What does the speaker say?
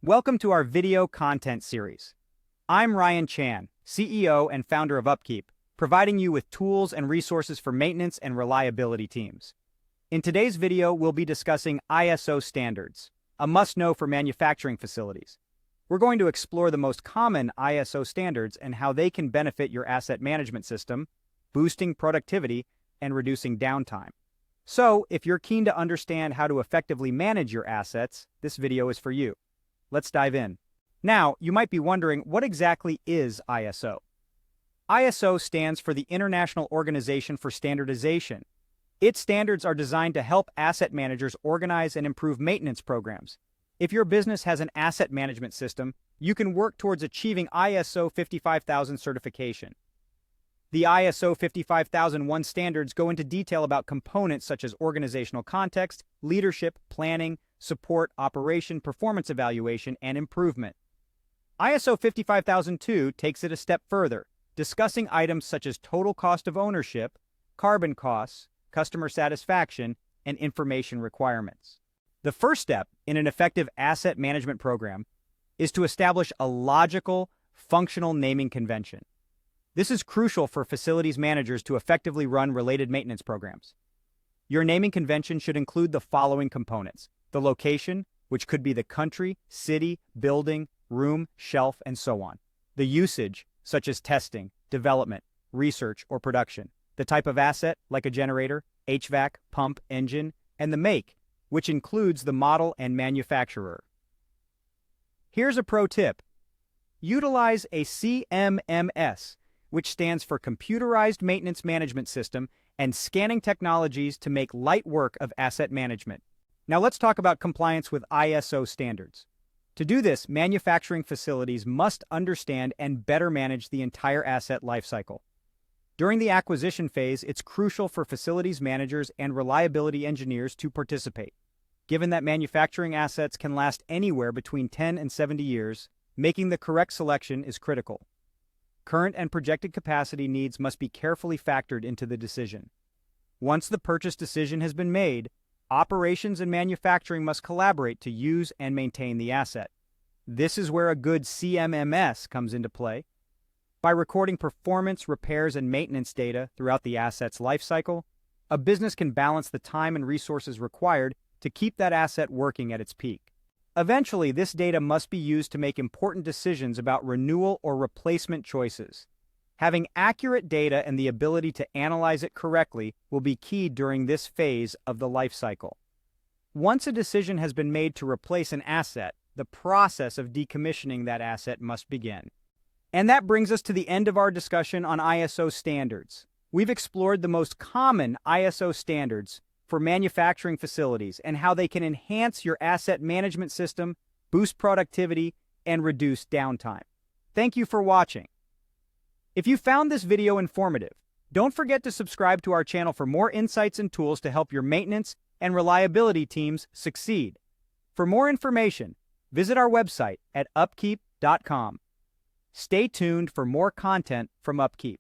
Welcome to our video content series. I'm Ryan Chan, CEO and founder of UpKeep, providing you with tools and resources for maintenance and reliability teams. In today's video, we'll be discussing ISO standards, a must-know for manufacturing facilities. We're going to explore the most common ISO standards and how they can benefit your asset management system, boosting productivity and reducing downtime. So, if you're keen to understand how to effectively manage your assets, this video is for you. Let's dive in. Now, you might be wondering, what exactly is ISO? ISO stands for the International Organization for Standardization. Its standards are designed to help asset managers organize and improve maintenance programs. If your business has an asset management system, you can work towards achieving ISO 55000 certification. The ISO 55001 standards go into detail about components such as organizational context, leadership, planning, support, operation, performance evaluation, and improvement. ISO 55002 takes it a step further, discussing items such as total cost of ownership, carbon costs, customer satisfaction, and information requirements. The first step in an effective asset management program is to establish a logical, functional naming convention. This is crucial for facilities managers to effectively run related maintenance programs. Your naming convention should include the following components: the location, which could be the country, city, building, room, shelf, and so on. The usage, such as testing, development, research, or production. The type of asset, like a generator, HVAC, pump, engine, and the make, which includes the model and manufacturer. Here's a pro tip. Utilize a CMMS, which stands for Computerized Maintenance Management System, and scanning technologies to make light work of asset management. Now let's talk about compliance with ISO standards. To do this, manufacturing facilities must understand and better manage the entire asset lifecycle. During the acquisition phase, it's crucial for facilities managers and reliability engineers to participate. Given that manufacturing assets can last anywhere between 10 and 70 years, making the correct selection is critical. Current and projected capacity needs must be carefully factored into the decision. Once the purchase decision has been made, operations and manufacturing must collaborate to use and maintain the asset. This is where a good CMMS comes into play. By recording performance, repairs, and maintenance data throughout the asset's lifecycle, a business can balance the time and resources required to keep that asset working at its peak. Eventually, this data must be used to make important decisions about renewal or replacement choices. Having accurate data and the ability to analyze it correctly will be key during this phase of the life cycle. Once a decision has been made to replace an asset, the process of decommissioning that asset must begin. And that brings us to the end of our discussion on ISO standards. We've explored the most common ISO standards for manufacturing facilities and how they can enhance your asset management system, boost productivity, and reduce downtime. Thank you for watching. If you found this video informative, don't forget to subscribe to our channel for more insights and tools to help your maintenance and reliability teams succeed. For more information, visit our website at upkeep.com. Stay tuned for more content from UpKeep.